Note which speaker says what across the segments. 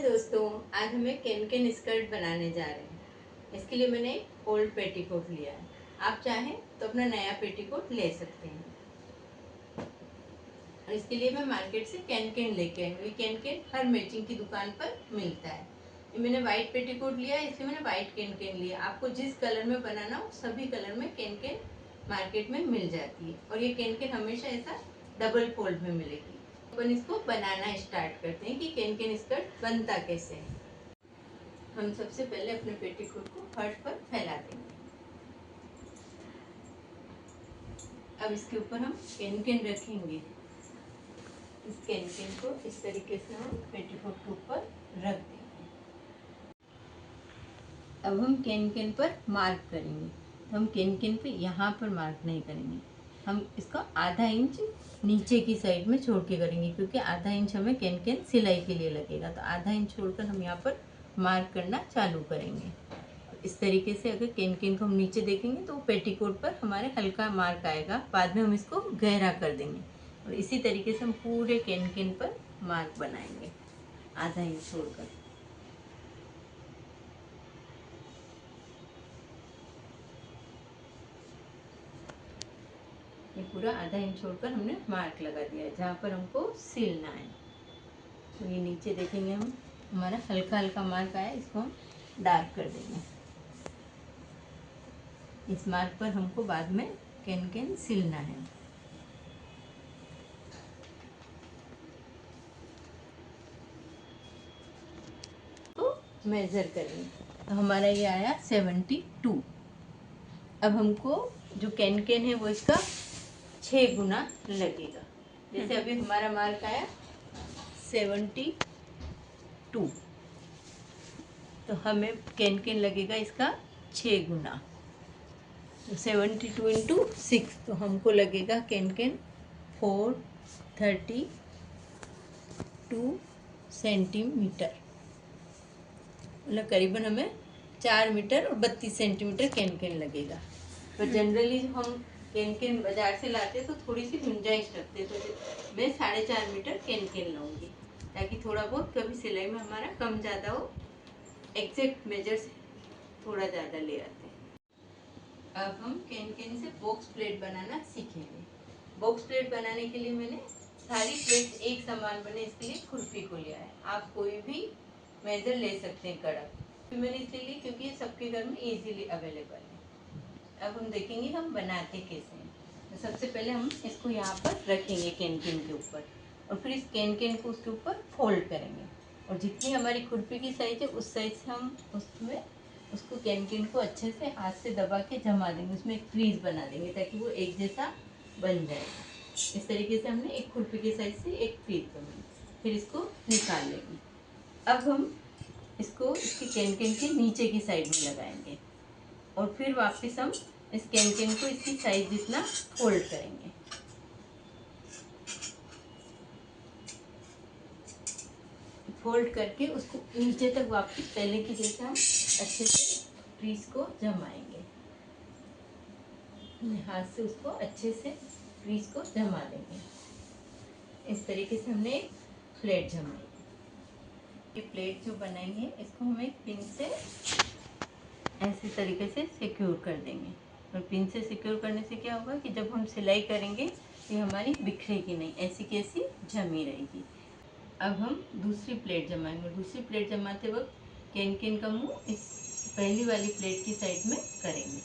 Speaker 1: दोस्तों, आज हमें कैन स्कर्ट बनाने जा रहे हैं। इसके लिए मैंने एक ओल्ड पेटीकोट लिया है। आप चाहें तो अपना नया पेटीकोट ले सकते हैं। और इसके लिए मैं मार्केट से कैन लेके आई हूँ। ये कैन हर मैचिंग की दुकान पर मिलता है। ये मैंने वाइट पेटीकोट लिया है, इसलिए मैंने वाइट कैन लिया। आपको जिस कलर में बनाना हो सभी कलर में कैन मार्केट में मिल जाती है। और ये कैन हमेशा ऐसा डबल फोल्ड में मिलेगी। अपन इसको बनाना स्टार्ट करते हैं कि कैन स्कर्ट बनता कैसे है। हम सबसे पहले अपने पेटीकोट को फर्श पर फैला देंगे। अब इसके ऊपर हम कैन रखेंगे। इस कैन को इस तरीके से हम पेटीकोट के ऊपर रख देंगे। अब हम कैन पर मार्क करेंगे। तो हम कैन पे यहाँ पर मार्क नहीं करेंगे, हम इसका आधा इंच नीचे की साइड में छोड़ के करेंगे, क्योंकि आधा इंच हमें कैन सिलाई के लिए लगेगा। तो आधा इंच छोड़कर हम यहाँ पर मार्क करना चालू करेंगे। इस तरीके से अगर कैन को हम नीचे देखेंगे तो पेटीकोट पर हमारे हल्का मार्क आएगा। बाद में हम इसको गहरा कर देंगे। और इसी तरीके से हम पूरे कैन पर मार्क बनाएंगे आधा इंच छोड़कर। ये पूरा आधा इंच छोड़कर हमने मार्क लगा दिया है जहाँ पर हमको सिलना है। तो ये नीचे देखेंगे हम, हमारा हल्का हल्का मार्क आया, इसको हम डार्क कर देंगे। इस मार्क पर हमको बाद में कैन सिलना है। तो मेजर करेंगे तो हमारा ये आया 72। अब हमको जो कैन है वो इसका 6 गुना लगेगा। जैसे अभी हमारा मार्क आया 72, तो हमें कैन लगेगा इसका 6 गुना। तो 72 इंटू 6, तो हमको लगेगा कैन 432 सेंटीमीटर। मतलब करीबन हमें 4 मीटर और 32 सेंटीमीटर कैन लगेगा। पर जनरली हम कैन बाजार से लाते तो थोड़ी सी गुंजाइश रखते, तो मैं 4.5 मीटर कैन लूँगी, ताकि थोड़ा बहुत कभी सिलाई में हमारा कम ज़्यादा हो। एग्जैक्ट मेजर से थोड़ा ज़्यादा ले आते हैं। अब हम कैन से बॉक्स प्लेट बनाना सीखेंगे। बॉक्स प्लेट बनाने के लिए मैंने सारी प्लेट्स एक समान बने, इसके लिए खुरपी को लिया है। आप कोई भी मेजर ले सकते हैं कड़क। फिर मैंने इसलिए ली क्योंकि ये सबके घर में इजीली अवेलेबल है। अब हम देखेंगे हम बनाते कैसे हैं। तो सबसे पहले हम इसको यहाँ पर रखेंगे कैन के ऊपर, और फिर इस कैन को उसके ऊपर फोल्ड करेंगे। और जितनी हमारी खुरपी की साइज है उस साइज से हम उसमें उसको कैन को अच्छे से हाथ से दबा के जमा देंगे। उसमें एक फ्रीज बना देंगे ताकि वो एक जैसा बन जाए। इस तरीके से हमने एक खुरपी के साइज से एक फ्रीज बनाई। फिर इसको निकाल लेंगे। अब हम इसको इसके कैन के नीचे की साइड में लगाएंगे, और फिर वापस हम इस कैन को इसकी साइज जितना फोल्ड करेंगे। फोल्ड करके उसको नीचे तक वापस पहले की जैसे हम अच्छे से फ्रीज को जमाएंगे। हाथ से उसको अच्छे से फ्रीज को जमा देंगे। इस तरीके से हमने एक प्लेट जमाई। ये प्लेट जो बनाई है इसको हम एक पिन से ऐसे तरीके से सिक्योर कर देंगे। और पिन से सिक्योर करने से क्या होगा कि जब हम सिलाई करेंगे ये हमारी बिखरेगी नहीं, ऐसी की ऐसी जमी रहेगी। अब हम दूसरी प्लेट जमाएंगे। दूसरी प्लेट जमाते वक्त कैन का मुंह इस पहली वाली प्लेट की साइड में करेंगे।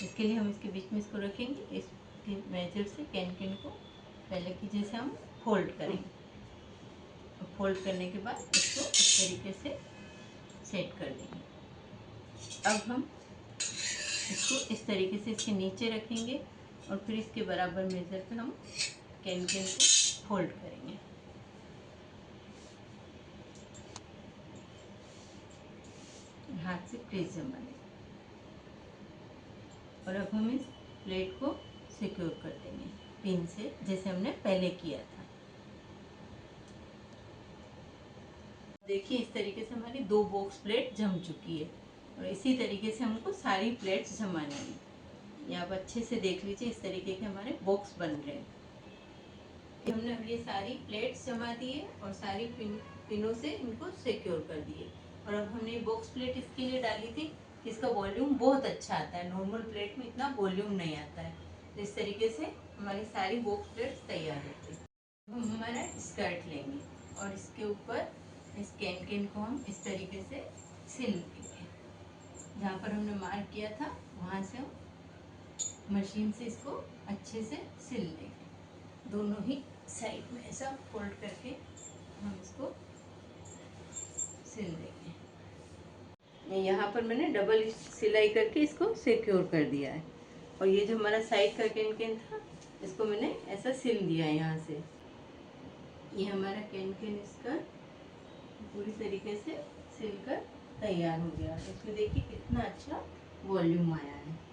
Speaker 1: इसके लिए हम इसके बीच में इसको रखेंगे। इसके मेजर से कैन को पहले की जैसे हम फोल्ड करेंगे। फोल्ड करने के बाद इसको इस तरीके से सेट कर देंगे। अब हम इसको इस तरीके से इसके नीचे रखेंगे, और फिर इसके बराबर मेजर पे हम कैन को फोल्ड करेंगे। हाथ से प्रेस जमा देंगे। और अब हम इस प्लेट को सिक्योर कर देंगे पिन से, जैसे हमने पहले किया था। देखिए इस तरीके से हमारी 2 बॉक्स प्लेट जम चुकी है। और इसी तरीके से हमको सारी प्लेट्स जमानी है। ये आप अच्छे से देख लीजिए, इस तरीके के हमारे बॉक्स बन रहे हैं। हमने अब ये सारी प्लेट्स जमा दी है और सारी पिन पिनों से इनको सिक्योर कर दिए। और अब हमने बॉक्स प्लेट इसके लिए डाली थी, इसका वॉल्यूम बहुत अच्छा आता है, नॉर्मल प्लेट में इतना वॉल्यूम नहीं आता है। तो इस तरीके से हमारी सारी बॉक्स प्लेट्स तैयार होती है। हम हमारा स्कर्ट लेंगे और इसके ऊपर इस कैन को हम इस तरीके से सिल देंगे। जहाँ पर हमने मार्क किया था वहाँ से हम मशीन से इसको अच्छे से सिल लेंगे। दोनों ही साइड में ऐसा फोल्ड करके हम इसको सिल देंगे। यहाँ पर मैंने डबल सिलाई करके इसको सिक्योर कर दिया है। और ये जो हमारा साइड का कैन था इसको मैंने ऐसा सिल दिया है यहाँ से। ये हमारा कैन इसका पूरी तरीके से सिलकर तैयार हो गया। इसमें देखिए कितना अच्छा वॉल्यूम आया है।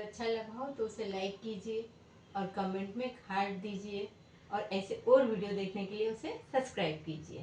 Speaker 1: अच्छा लगा हो तो उसे लाइक कीजिए और कमेंट में हार्ट दीजिए और ऐसे और वीडियो देखने के लिए उसे सब्सक्राइब कीजिए।